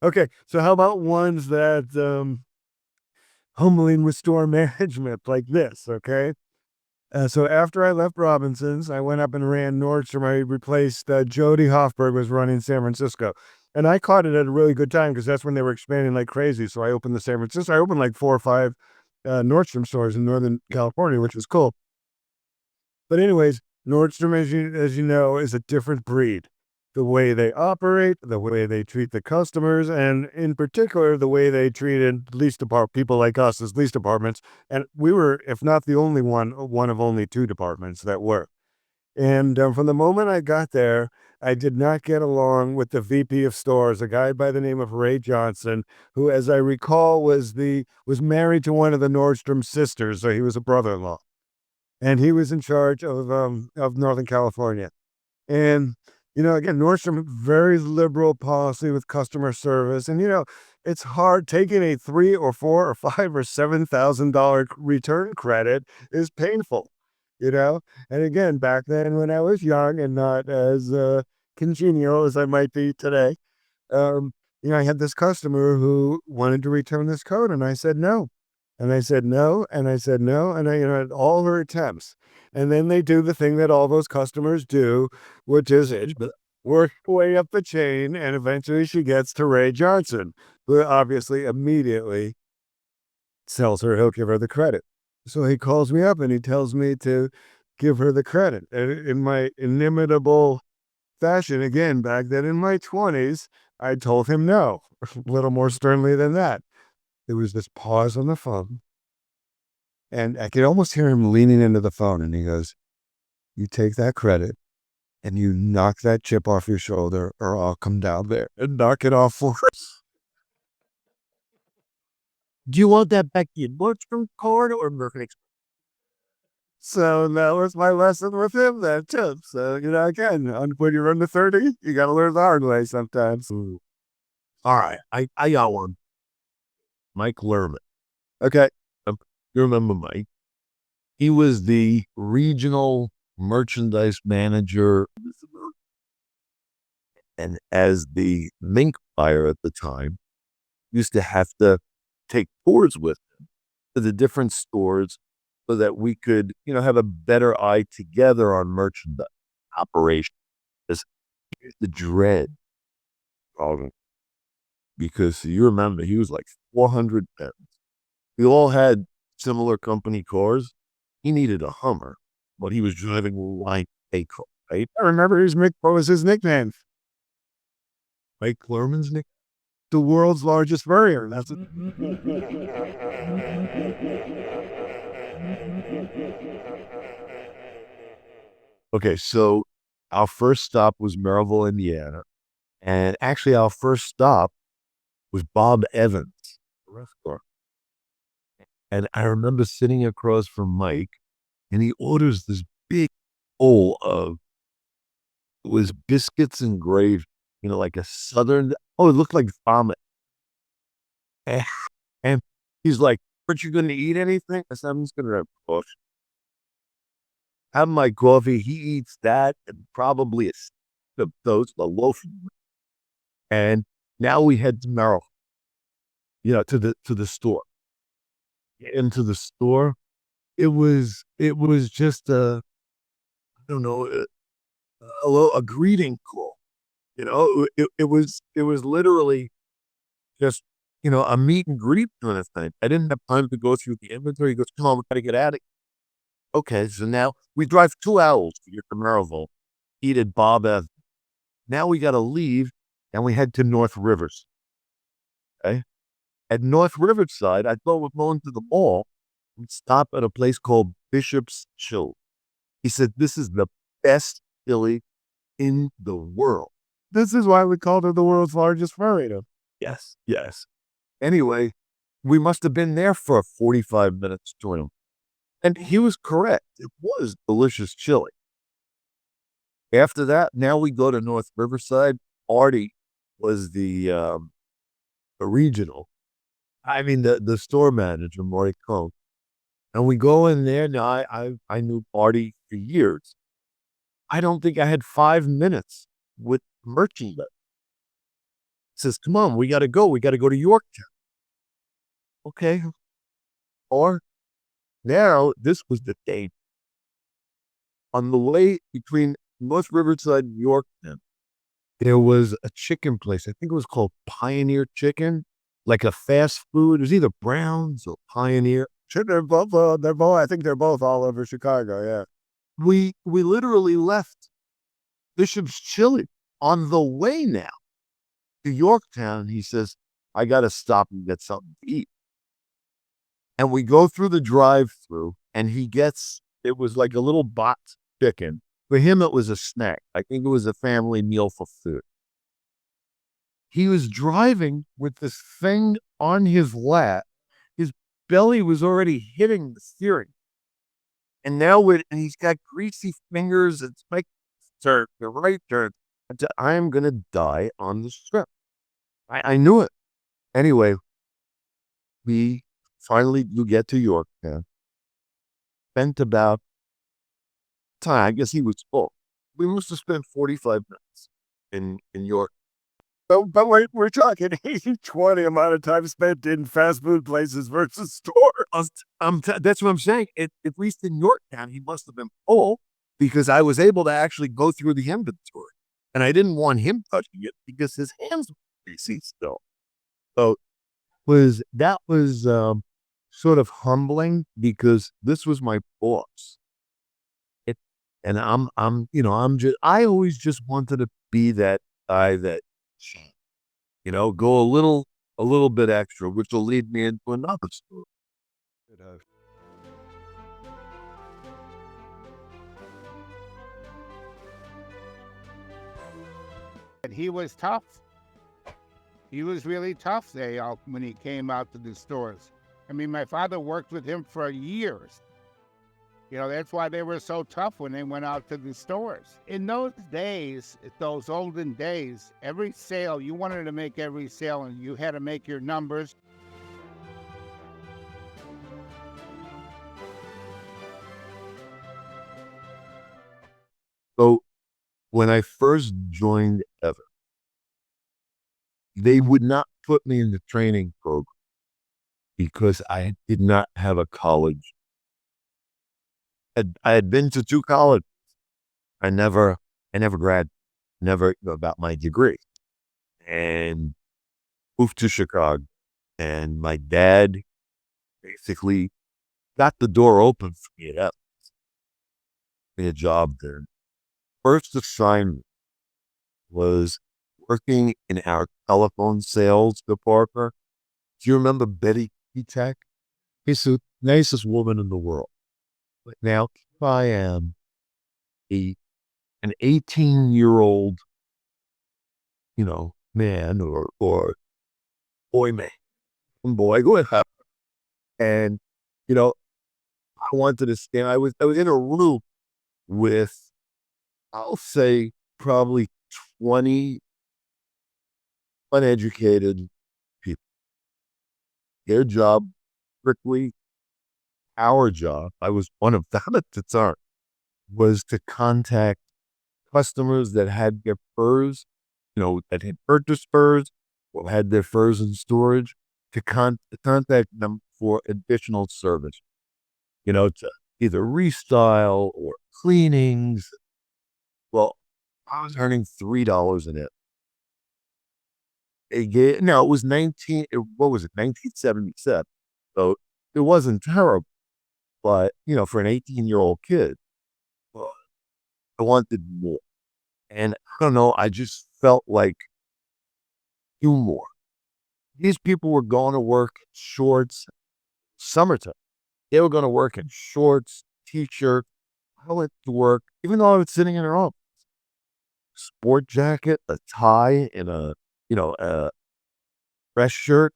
Okay, so how about ones that humbling with store management like this? Okay. So after I left Robinson's, I went up and ran Nordstrom. I replaced Jody Hoffberg was running San Francisco. And I caught it at a really good time because that's when they were expanding like crazy. So I opened the San Francisco. I opened like 4 or 5 Nordstrom stores in Northern California, which was cool. But anyways, Nordstrom, as you know, is a different breed. The way they operate, the way they treat the customers, and in particular, the way they treated people like us as lease departments. And we were, if not the only one of only 2 departments that were. And from the moment I got there, I did not get along with the VP of stores, a guy by the name of Ray Johnson, who, as I recall, was married to one of the Nordstrom sisters, so he was a brother-in-law, and he was in charge of Northern California. And again, Nordstrom very liberal policy with customer service, and it's hard taking a 3 or 4 or 5 or $7,000 return credit is painful, you know. And again, back then when I was young and not as congenial as I might be today, I had this customer who wanted to return this coat, and I said no. And I said no, and I said no, and I had all her attempts. And then they do the thing that all those customers do, which is work way up the chain, and eventually she gets to Ray Johnson, who obviously immediately tells her he'll give her the credit. So he calls me up and he tells me to give her the credit. And in my inimitable fashion, again, back then in my 20s, I told him no, a little more sternly than that. There was this pause on the phone, and I could almost hear him leaning into the phone, and he goes, "You take that credit and you knock that chip off your shoulder, or I'll come down there and knock it off for us." Do you want that back in Nordstrom card or American Express? So that was my lesson with him then too. So, again, when you're under 30, you got to learn the hard way sometimes. Ooh. All right, I got one. Mike Lerman. Okay. You remember Mike? He was the regional merchandise manager, and as the mink buyer at the time, used to have to take tours with him to the different stores so that we could, have a better eye together on merchandise operation. This the dread of it, because you remember he was like 400 pounds. We all had similar company cars. He needed a Hummer, but he was driving a line A car, right? I remember what was his nickname? Mike Lerman's nick. The world's largest furrier. That's it. Okay, so our first stop was Maryville, Indiana. And actually, our first stop was Bob Evans, the restaurant. And I remember sitting across from Mike, and he orders this big bowl of, it was biscuits and gravy, like a southern, it looked like vomit. And, and he's like, "Aren't you going to eat anything?" I said, "I'm just going to have coffee." Have my coffee. He eats that and probably a loaf. And now we head to Merrill, to the store. Into the store. It was just I don't know, a greeting call. It was literally just, a meet and greet kind of thing. I didn't have time to go through the inventory. He goes, "Come on, we gotta get out of here." Okay, so now we drive 2 hours to get to Maryville, eat at Bob Evans. Now we gotta leave and we head to North Rivers. Okay. At North Riverside, I thought we're going to the mall and stop at a place called Bishop's Chili. He said, "This is the best chili in the world." This is why we called her the world's largest furrier. Yes, yes. Anyway, we must have been there for 45 minutes to him. And he was correct. It was delicious chili. After that, now we go to North Riverside. Artie was the regional. I mean, the store manager, Marty Cohn. And we go in there. Now, I knew Artie for years. I don't think I had 5 minutes with merchandise. says, come on, we got to go. We got to go to Yorktown. Okay. Or now this was the day. On the way between North Riverside and Yorktown, there was a chicken place. I think it was called Pioneer Chicken, like a fast food. It was either Brown's or Pioneer. Sure, they're both. I think they're both all over Chicago. Yeah. We literally left Bishop's Chili on the way now to Yorktown. He says, I got to stop and get something to eat. And we go through the drive-through, and it was like a little box chicken. For him, it was a snack. I think it was a family meal for food. He was driving with this thing on his lap. His belly was already hitting the steering. And now he's got greasy fingers. It's like turn, the right turn. I'm going to die on the strip. I knew it. Anyway, we finally do get to Yorktown. Spent about time. I guess he was full. We must have spent 45 minutes in York. But we're talking 80-20 amount of time spent in fast food places versus stores. That's what I'm saying. At least in Yorktown, he must have been full because I was able to actually go through the inventory. And I didn't want him touching it because his hands were greasy still. So that was sort of humbling because this was my boss. And I always just wanted to be that guy that, go a little bit extra, which will lead me into another story. And he was tough. He was really tough there when he came out to the stores. I mean, my father worked with him for years. That's why they were so tough when they went out to the stores. In those days, those olden days, every sale, you wanted to make every sale and you had to make your numbers. So when I first joined Ever, they would not put me in the training program because I did not have a college. I had been to 2 colleges. I never got my degree, and moved to Chicago. And my dad basically got the door open for me at Athens. I had a job there. First assignment was working in our telephone sales department. Do you remember Betty Keatak? She's the nicest woman in the world. But now I am an 18-year-old, man or boy, go ahead. And, I wanted to stand. I was in a room with, I'll say, probably 20 uneducated people. Their job, strictly our job, I was one of them at the time, was to contact customers that had their furs, that had purchased furs or had their furs in storage, to contact them for additional service, to either restyle or cleanings. Well, I was earning $3 an hour. It was 1977. So it wasn't terrible, but, for an 18-year-old kid, well, I wanted more. And I don't know, I just felt like do more. These people were going to work in shorts, summertime. They were going to work in shorts, t-shirt. I went to work, even though I was sitting in their office. Sport jacket, a tie, and a dress shirt,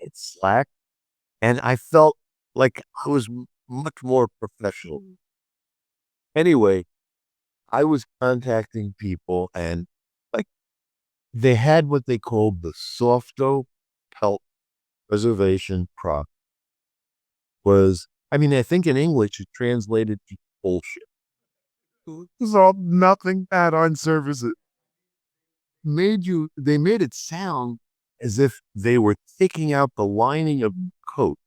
and slack. And I felt like I was much more professional. Anyway, I was contacting people, and they had what they called the Soft-O-Pelt Preservation Process. I think in English it translated to bullshit. This is all nothing bad on services. they made it sound as if they were taking out the lining of the coat.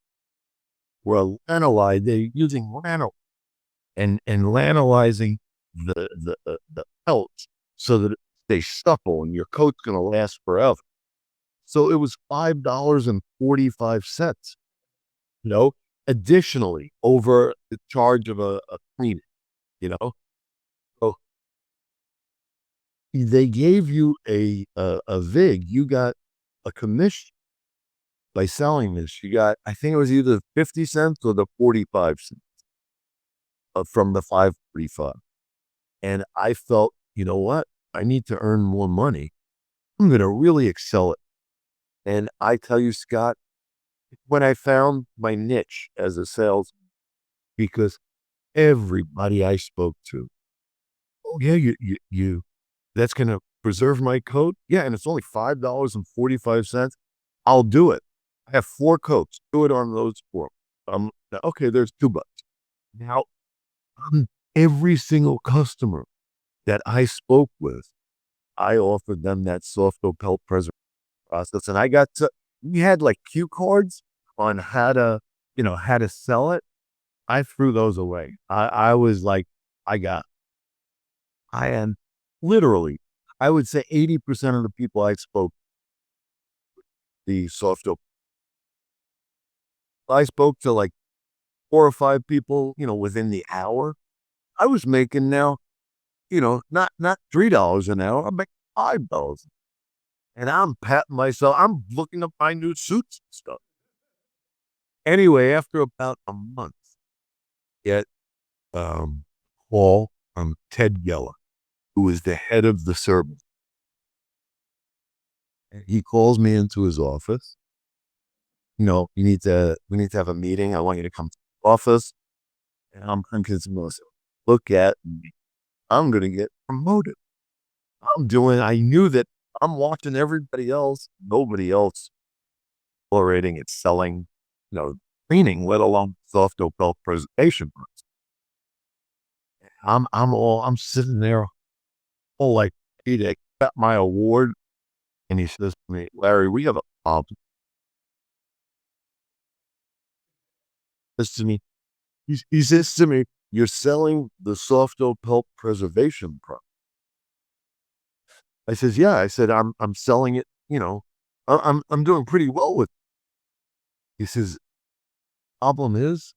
Well, they're using lanolin and lanolizing the pelt so that it stays supple and your coat's going to last forever. So it was $5.45, additionally over the charge of a cleaning, So they gave you a VIG, you got a commission by selling this. You got, I think it was either 50 cents or the 45 cents from the 545. And I felt, you know what? I need to earn more money. I'm going to really excel it. And I tell you, Scott, when I found my niche as a salesman, because everybody I spoke to, oh yeah, you that's going to preserve my coat. Yeah. And it's only $5.45. I'll do it. I have 4 coats. Do it on those 4. Okay, there's $2. Now, every single customer that I spoke with, I offered them that Soft-O-Pelt Preservation Process. And we had like cue cards on how to sell it. I threw those away. I was like, I am literally, I would say 80% of the people I spoke, the Soft-O. I spoke to like 4 or 5 people, within the hour. I was making now, not $3 an hour. I'm making $5. And I'm patting myself. I'm looking to buy new suits and stuff. Anyway, after about a month, get call from Ted Geller, who was the head of the service. And he calls me into his office. We need to have a meeting. I want you to come to the office. And I'm convinced, look at me. I'm going to get promoted. I knew that I'm watching everybody else, nobody else explorating and selling, cleaning, let alone Soft-O-Pelt Preservation Process. I'm sitting there all like, he got my award. And he says to me, Larry, we have a problem. He says to me, you're selling the Soft-O-Pelt Preservation Process. I says, yeah. I said, I'm selling it, I'm doing pretty well with it. He says, problem is,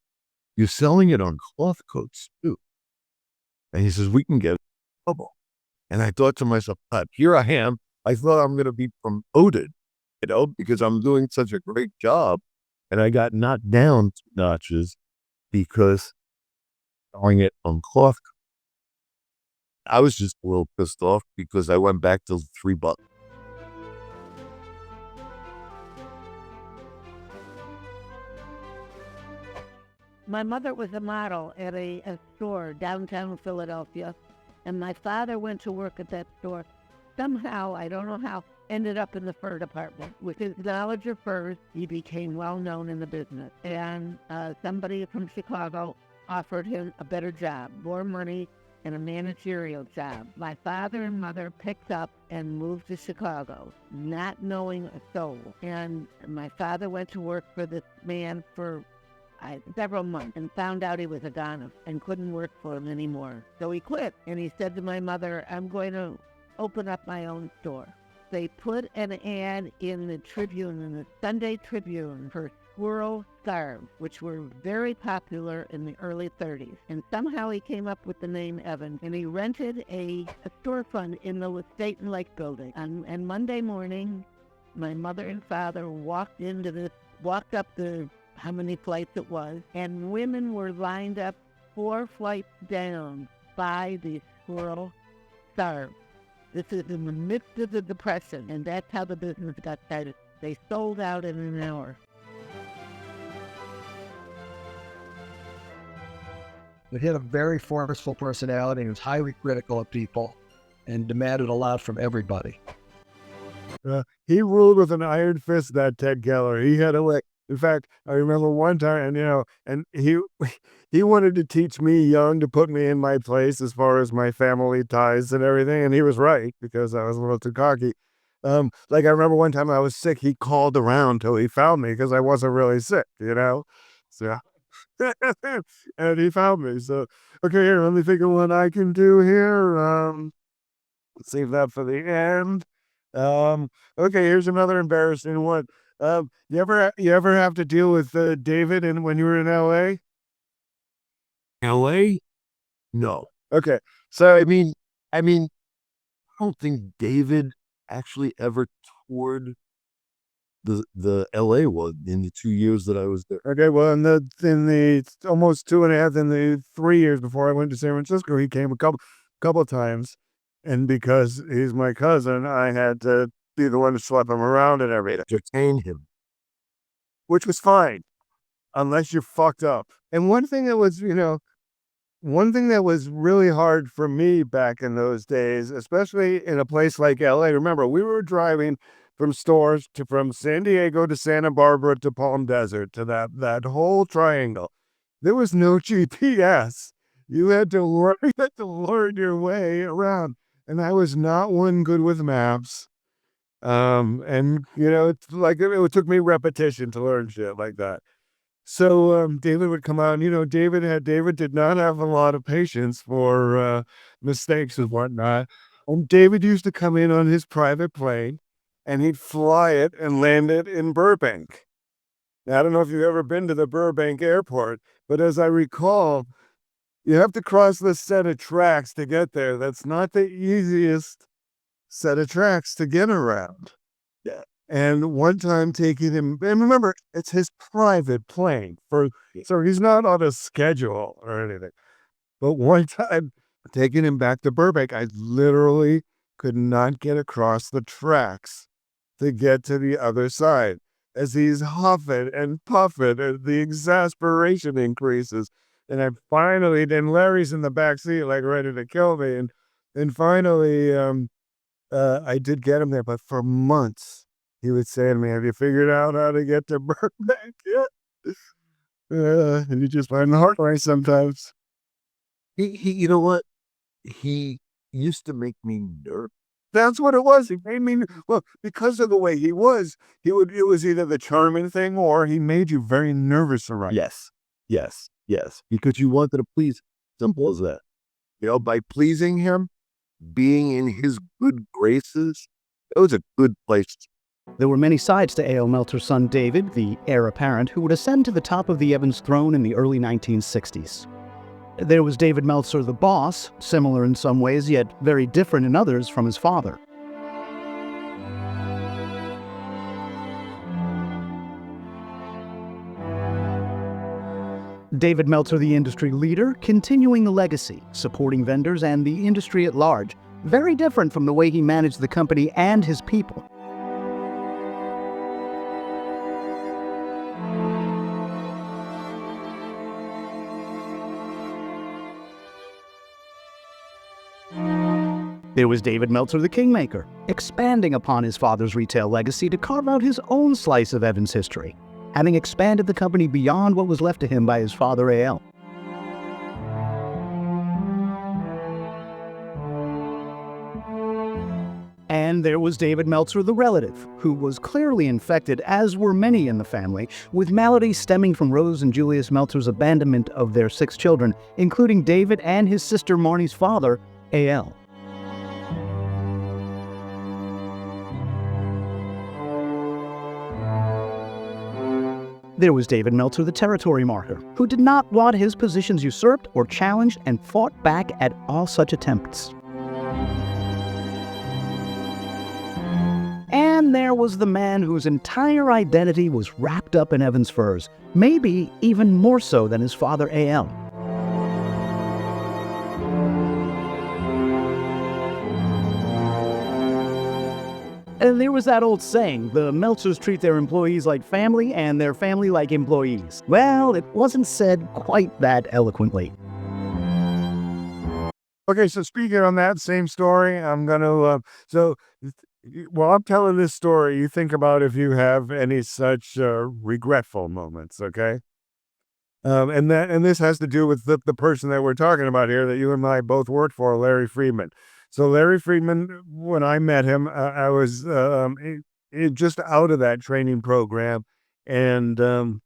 you're selling it on cloth coats too. And he says, we can get in trouble. And I thought to myself, here I am. I thought I'm going to be promoted, because I'm doing such a great job. And I got knocked down 2 notches because selling it on cloth. I was just a little pissed off because I went back to $3. My mother was a model at a store downtown Philadelphia, and my father went to work at that store. Somehow, I don't know how, ended up in the fur department. With his knowledge of furs, he became well known in the business. And somebody from Chicago offered him a better job, more money, and a managerial job. My father and mother picked up and moved to Chicago, not knowing a soul. And my father went to work for this man for several months and found out he was a goner and couldn't work for him anymore. So he quit, and he said to my mother, I'm going to open up my own store. They put an ad in the Tribune, in the Sunday Tribune, for squirrel scarves, which were very popular in the early 30s. And somehow he came up with the name Evans, and he rented a storefront in the State and Lake building. And Monday morning, my mother and father walked up the, how many flights it was, and women were lined up 4 flights down by the squirrel scarves. This is in the midst of the Depression, and that's how the business got started. They sold out in an hour. He had a very forceful personality and was highly critical of people and demanded a lot from everybody. He ruled with an iron fist, that Ted Geller. He had In fact, I remember one time, and he wanted to teach me young to put me in my place as far as my family ties and everything, and he was right because I was a little too cocky. Like I remember one time I was sick, he called around till he found me because I wasn't really sick. So and he found me. So okay, here, let me think of what I can do here. Save that for the end. Okay, here's another embarrassing one. You ever have to deal with David and when you were in LA? LA? No. Okay. So I don't think David actually ever toured the LA one in the 2 years that I was there. okay, well in the almost 2.5 in the 3 years before I went to San Francisco, he came a couple times. And because he's my cousin, I had to be the one to schlep him around and everything. Entertain him. Which was fine, unless you're fucked up. And one thing that was really hard for me back in those days, especially in a place like LA, remember, we were driving from from San Diego to Santa Barbara to Palm Desert to that whole triangle. There was no GPS. You had to learn your way around. And I was not one good with maps. And it's like it took me repetition to learn shit like that. So David would come out. David did not have a lot of patience for mistakes and whatnot. And David used to come in on his private plane, and he'd fly it and land it in Burbank. Now, I don't know if you've ever been to the Burbank airport, but as I recall, you have to cross this set of tracks to get there. That's not the easiest set of tracks to get around. Yeah. And one time taking him, and remember, it's his private plane, so he's not on a schedule or anything. But one time taking him back to Burbank, I literally could not get across the tracks to get to the other side. As he's huffing and puffing, and the exasperation increases. And then Larry's in the back seat, like ready to kill me. And finally, I did get him there, but for months, he would say to me, "Have you figured out how to get to Burbank yet?" And you just find the hard way sometimes. You know what? He used to make me nervous. That's what it was. He made me, well, because of the way he was, it was either the charming thing or he made you very nervous around. Yes. Because you wanted to please. Simple as that. By pleasing him, being in his good graces, it was a good place. There were many sides to A.L. Meltzer's son David, the heir apparent, who would ascend to the top of the Evans throne in the early 1960s. There was David Meltzer, the boss, similar in some ways, yet very different in others from his father. David Meltzer, the industry leader, continuing the legacy, supporting vendors and the industry at large, very different from the way he managed the company and his people. There was David Meltzer, the kingmaker, expanding upon his father's retail legacy to carve out his own slice of Evans history, having expanded the company beyond what was left to him by his father A.L. And there was David Meltzer, the relative, who was clearly infected, as were many in the family, with maladies stemming from Rose and Julius Meltzer's abandonment of their 6 children, including David and his sister Marnie's father, A.L. There was David Meltzer, the territory marker, who did not want his positions usurped or challenged and fought back at all such attempts. And there was the man whose entire identity was wrapped up in Evans furs, maybe even more so than his father A.L. And there was that old saying, the Meltzers treat their employees like family and their family like employees. Well, it wasn't said quite that eloquently. Okay, so speaking on that same story, I'm going to, while I'm telling this story, you think about if you have any such regretful moments, okay? And this has to do with the person that we're talking about here that you and I both worked for, Larry Friedman. So Larry Friedman, when I met him, I was just out of that training program and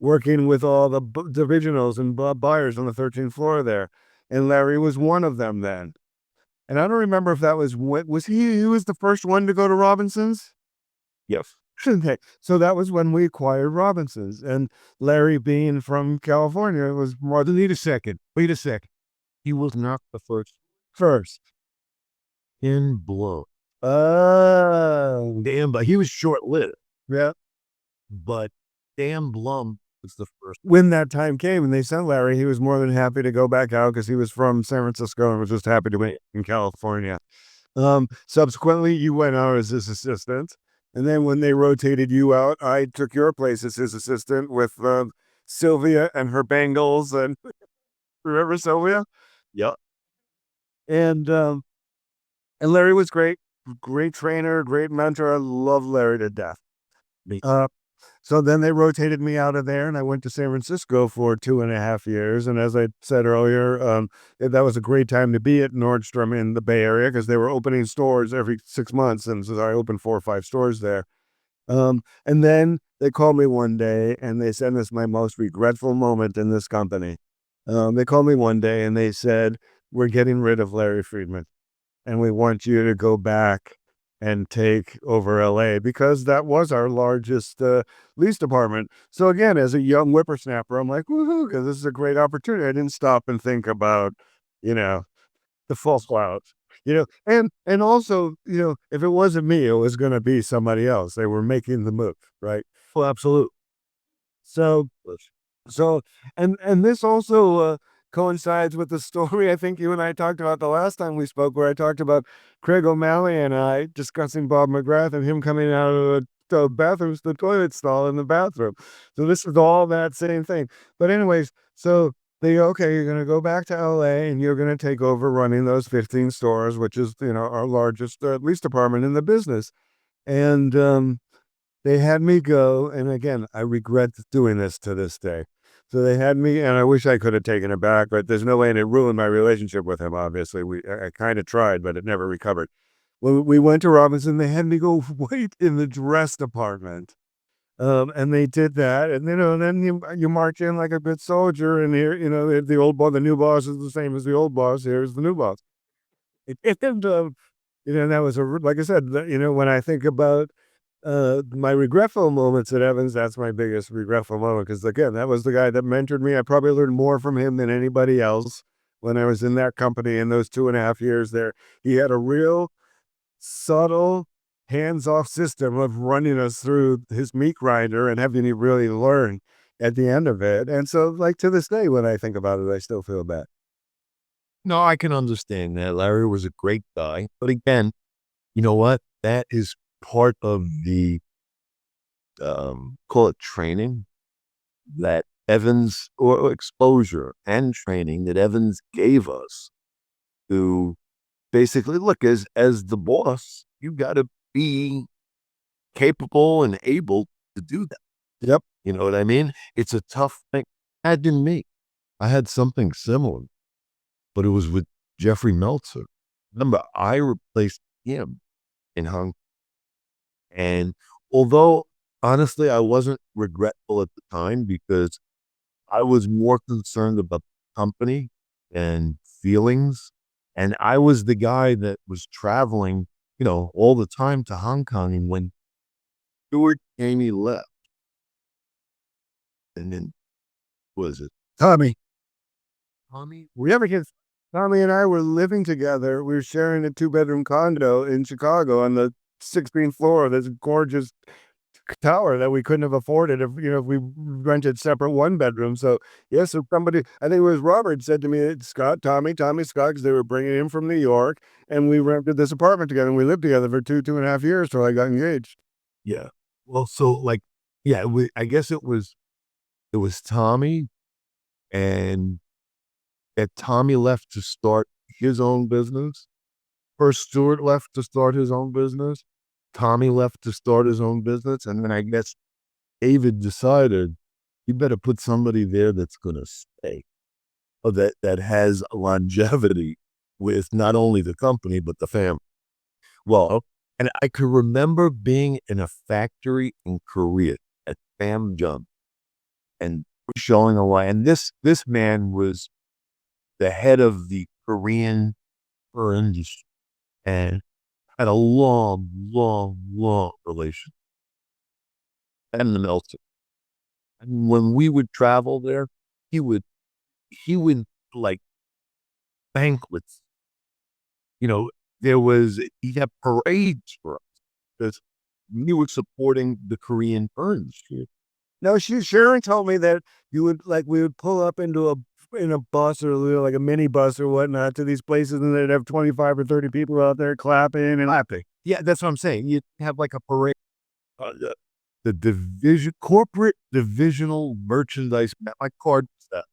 working with all the divisionals and buyers on the 13th floor there. And Larry was one of them then. And I don't remember if that was he was the first one to go to Robinson's? Yes. Okay. So that was when we acquired Robinson's. And Larry being from California was more than Wait a second. Wait a second. He was not the first. in blow. Oh. Dan, but he was short-lived. Yeah. But Dan Blum was the first. When that time came and they sent Larry, he was more than happy to go back out because he was from San Francisco and was just happy to be in California. Subsequently, you went out as his assistant. And then when they rotated you out, I took your place as his assistant with Sylvia and her Bengals. And remember Sylvia? Yep. And Larry was great trainer, great mentor. I love Larry to death. Me. So then they rotated me out of there and I went to San Francisco for 2.5 years. And as I said earlier, that was a great time to be at Nordstrom in the Bay Area because they were opening stores every 6 months. And so I opened 4 or 5 stores there. And then they called me one day and they said, this is my most regretful moment in this company. They called me one day and they said, we're getting rid of Larry Friedman and we want you to go back and take over LA because that was our largest lease department. So again, as a young whippersnapper, I'm like, woohoo, because this is a great opportunity. I didn't stop and think about, the false clouds, and also, if it wasn't me, it was going to be somebody else. They were making the move, right? Oh, absolutely. So, and this also coincides with the story I think you and I talked about the last time we spoke, where I talked about Craig O'Malley and I discussing Bob McGrath and him coming out of the bathrooms, the toilet stall in the bathroom. So this is all that same thing. But anyways, so okay, you're going to go back to LA and you're going to take over running those 15 stores, which is, our largest lease department in the business. And they had me go, and again, I regret doing this to this day. So they had me, and I wish I could have taken it back, but there's no way, and it ruined my relationship with him, obviously. I kind of tried, but it never recovered. When we went to Robinson, they had me go wait in the dress department. And they did that, and then you march in like a good soldier, and here, the old boss, the new boss is the same as the old boss. Here's the new boss. And that was like I said, when I think about my regretful moments at Evans, that's my biggest regretful moment because again, that was the guy that mentored me. I probably learned more from him than anybody else when I was in that company in those 2.5 years there. He had a real subtle, hands-off system of running us through his meat grinder and having you really learn at the end of it. And so, like, to this day, when I think about it, I still feel bad. No, I can understand that. Larry was a great guy. But again, you know what? That is part of the, call it training, that Evans, or exposure and training that Evans gave us to basically, look, as the boss, you got to be capable and able to do that. Yep. You know what I mean? It's a tough thing. Had been me. I had something similar, but it was with Jeffrey Meltzer. Remember, I replaced him in Hong Kong. And although, honestly, I wasn't regretful at the time because I was more concerned about the company and feelings. And I was the guy that was traveling, all the time to Hong Kong. And when Stuart Amy left, and then, what was it? Tommy, Tommy? Tommy and I were living together. We were sharing a 2-bedroom condo in Chicago on the 16th floor of this gorgeous tower that we couldn't have afforded if we rented separate 1-bedroom. So yes, if somebody, I think it was Robert, said to me, Tommy Scott, because they were bringing him from New York, and we rented this apartment together, and we lived together for 2.5 years till I got engaged. Yeah. Well, so I guess it was Tommy, and that Tommy left to start his own business. First, Stuart left to start his own business. Tommy left to start his own business, and then I guess David decided you better put somebody there that's going to stay, or that has longevity with not only the company but the family. Well, and I could remember being in a factory in Korea at Samjung and showing a line. And this man was the head of the Korean fur industry and had a long, long, long relation. And the Meltzer. And when we would travel there, he would like banquets. You know, he had parades for us because we were supporting the Korean fur industry. No, Sharon told me that we would pull up in a bus or like a mini bus or whatnot to these places, and they'd have 25 or 30 people out there clapping and laughing. Yeah, that's what I'm saying. You'd have like a parade. The corporate divisional merchandise, my card stuff.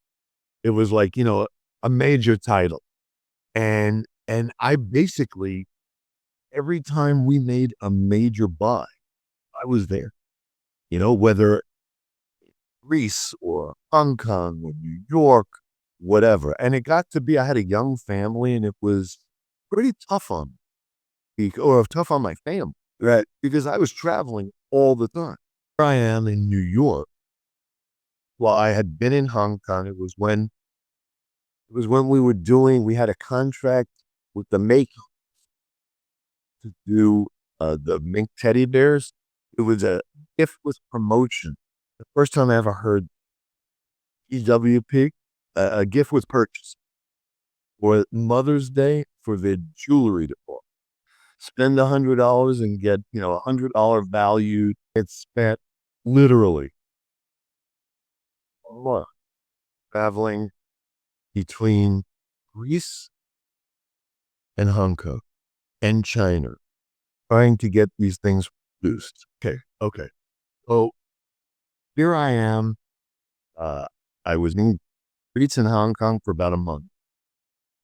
It was like, a major title. And I basically, every time we made a major buy, I was there. Whether Greece or Hong Kong or New York, whatever. And it got to be, I had a young family and it was pretty tough on me, or tough on my family, right? Because I was traveling all the time. Here I am in New York. Well, I had been in Hong Kong. It was when we had a contract with the make to do the mink teddy bears. It was a gift with promotion. The first time I ever heard EWP, a gift with purchase for Mother's Day for the jewelry department. Spend $100 and get, $100 value. It's spent literally a month traveling between Greece and Hong Kong and China, trying to get these things produced. Okay. So here I am. I was in Greece and Hong Kong for about a month.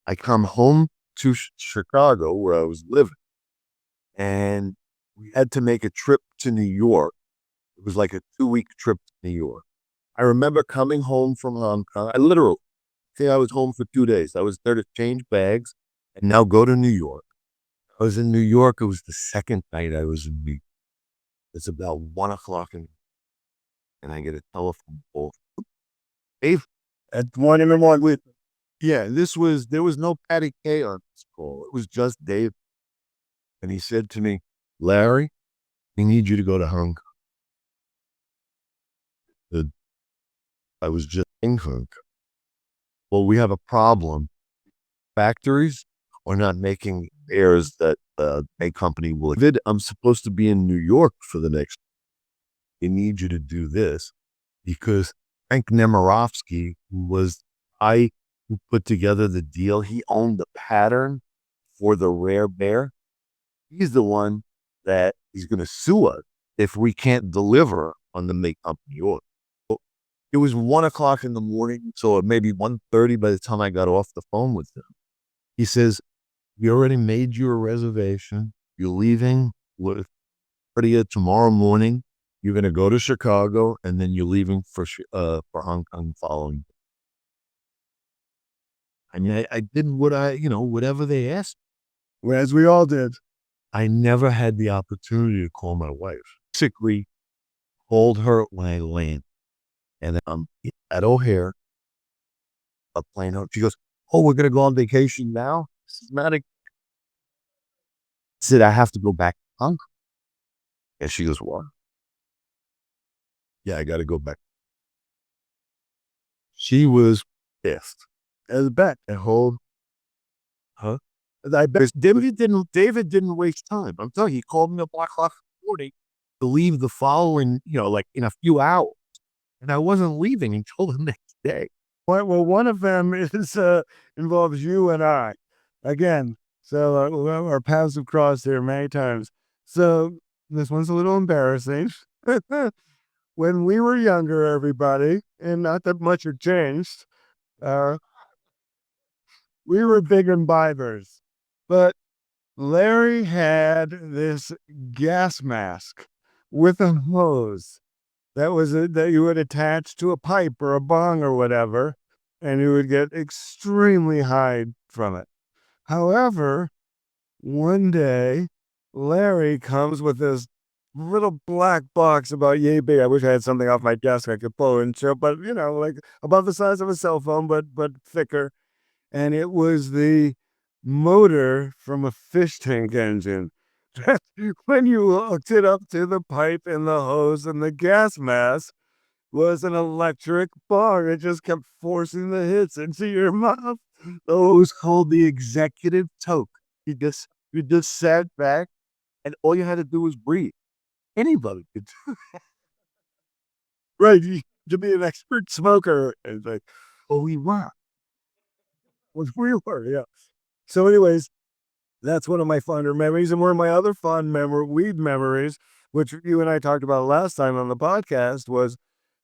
I come home to Chicago where I was living, and we had to make a trip to New York. It was like a 2-week trip to New York. I remember coming home from Hong Kong. I literally say I was home for 2 days. I was there to change bags and now go to New York. I was in New York. It was the second night I was in New York. It's about 1:00 and I get a telephone call. Dave, At 1 in the morning. yeah, there was no Patty K on this call. It was just Dave. And he said to me, Larry, we need you to go to Hong Kong. I was just in Hong Kong. Well, we have a problem. Factories are not making bears that a company will. I'm supposed to be in New York for the next. They need you to do this because Frank Nemirovsky, who put together the deal, he owned the pattern for the rare bear. He's the one that he's going to sue us if we can't deliver on the make company order. It was 1:00 in the morning, so maybe 1:30 by the time I got off the phone with him. He says, we already made you a reservation. You're leaving with Furrier tomorrow morning. You're going to go to Chicago, and then you're leaving for Hong Kong following. I mean, I did whatever they asked. As we all did. I never had the opportunity to call my wife. Basically, called her when I landed. And then I'm at O'Hare, a plane home. She goes, oh, we're going to go on vacation now? This is not I said, I have to go back to Hong Kong. And she goes, what? Yeah, I got to go back. She was pissed. As bet. And hold. Huh? I bet David didn't waste time. I'm telling you, he called me at 1:00 to leave the following, like in a few hours. And I wasn't leaving until the next day. Well, one of them involves you and I. Again, so our paths have crossed here many times. So this one's a little embarrassing. When we were younger, everybody, and not that much had changed, we were big imbibers. But Larry had this gas mask with a hose that you would attach to a pipe or a bong or whatever, and you would get extremely high from it. However, one day, Larry comes with this little black box about yay big. I wish I had something off my desk I could pull and show, but like about the size of a cell phone, but thicker. And it was the motor from a fish tank engine. When you hooked it up to the pipe and the hose and the gas mask was an electric bar. It just kept forcing the hits into your mouth. Oh, it was called the executive toke. You just sat back and all you had to do was breathe. Anybody could do right. To be an expert smoker. And like, oh, we were. We were, yeah. So, anyways, that's one of my fonder memories. And one of my other fond weed memories, which you and I talked about last time on the podcast, was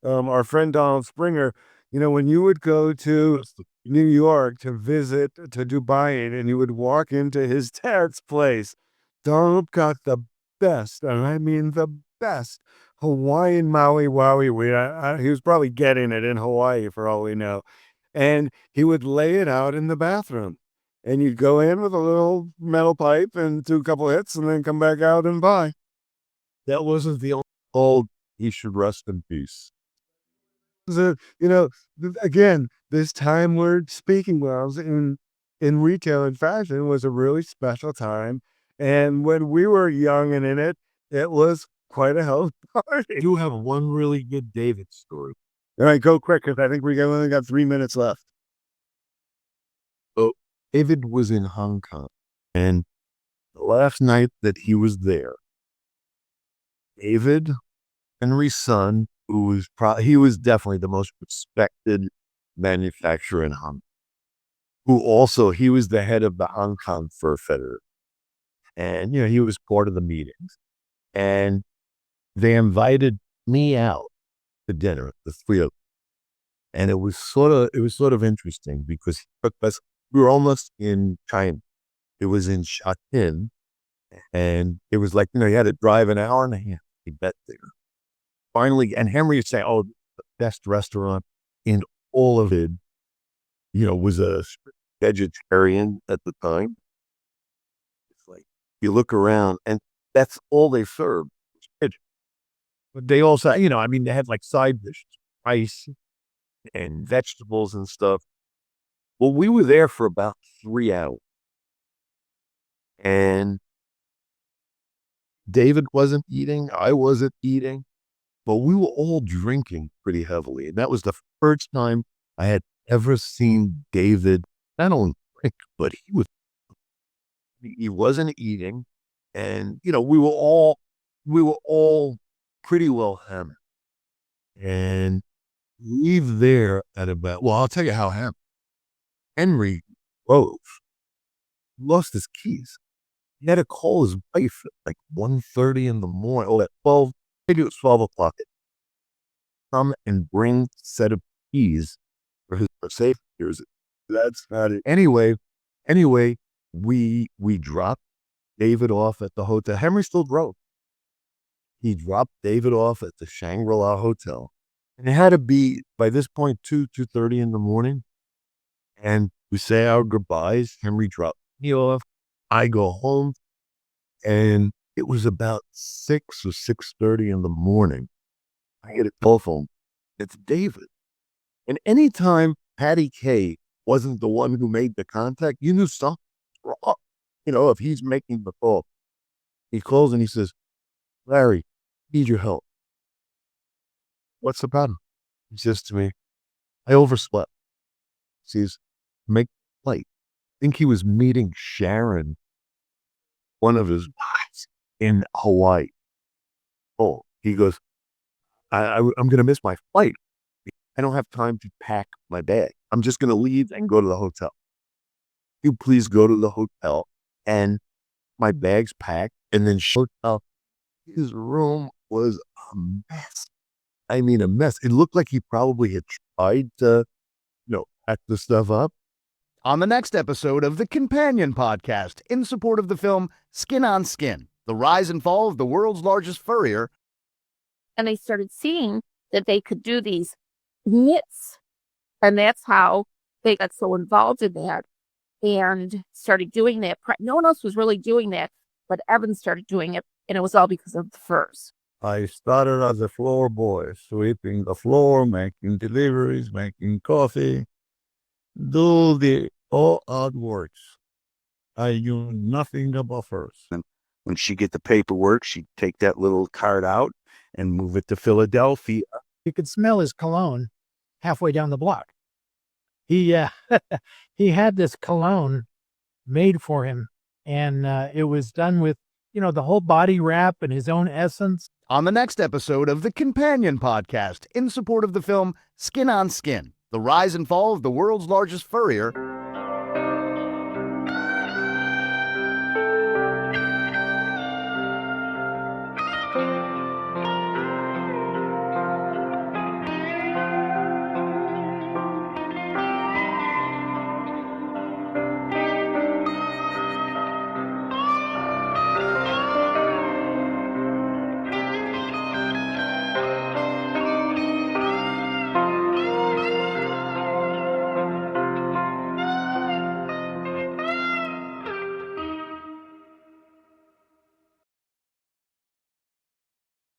our friend Donald Springer. When you would go to New York to visit, to Dubai, and you would walk into his dad's place, Donald got the best, and I mean the best, Hawaiian Maui Wowie weed. He was probably getting it in Hawaii for all we know. And he would lay it out in the bathroom. And you'd go in with a little metal pipe and do a couple hits and then come back out and buy. That wasn't the old, he should rest in peace. So, again, this time where speaking wells in retail and fashion was a really special time. And when we were young and in it, it was quite a hell of a party. You have one really good David story. All right, go quick, because I think we only got 3 minutes left. So David was in Hong Kong, and the last night that he was there, David, Henry's son, he was definitely the most respected manufacturer in Hong Kong, he was the head of the Hong Kong Fur Federation. And, he was part of the meetings. And they invited me out to dinner, the three of them. And it was sort of interesting because we were almost in China. It was in Shatin. And it was like, you had to drive an hour and a half to get there. Finally, and Henry would say, oh, the best restaurant in all of it, was a vegetarian at the time. It's like, you look around and that's all they served. But they also, they had like side dishes, rice and vegetables and stuff. Well, we were there for about 3 hours. And David wasn't eating. I wasn't eating. But we were all drinking pretty heavily. And that was the first time I had ever seen David not only drink, but he wasn't eating. And, we were all pretty well hammered. And leave there at about, well, I'll tell you how hammered. Henry drove, lost his keys. He had to call his wife at like 1:30 in the morning, or at 12, maybe it was 12 o'clock. Come and bring a set of keys for his safe. That's not it. Anyway, we dropped David off at the hotel. Henry still drove. He dropped David off at the Shangri-La Hotel. And it had to be, by this point, 2:30 in the morning. And we say our goodbyes. Henry dropped me off. I go home. And it was about 6 or 6:30 in the morning. I get a call phone. It's David. And anytime Patty Kay wasn't the one who made the contact, you knew something was wrong. If he's making the call. He calls and he says, Larry, need your help. What's the problem? He says to me, I overslept. He says, make a flight. I think he was meeting Sharon, one of his wives, in Hawaii. Oh, he goes, I'm going to miss my flight. I don't have time to pack my bag. I'm just going to leave and go to the hotel. You please go to the hotel, and my bag's packed, and then hotel. His room was a mess. I mean, a mess. It looked like he probably had tried to, pack the stuff up. On the next episode of the Companion Podcast, in support of the film Skin on Skin, the rise and fall of the world's largest furrier. And I started seeing that they could do these knits. And that's how they got so involved in that and started doing that. No one else was really doing that, but Evan started doing it. And it was all because of the furs. I started as a floor boy, sweeping the floor, making deliveries, making coffee, do the all odd works. I knew nothing about furs. When she get the paperwork, she'd take that little card out and move it to Philadelphia. You could smell his cologne halfway down the block. He he had this cologne made for him, and it was done with, the whole body wrap and his own essence. On the next episode of the Companion Podcast, in support of the film Skin on Skin, the rise and fall of the world's largest furrier.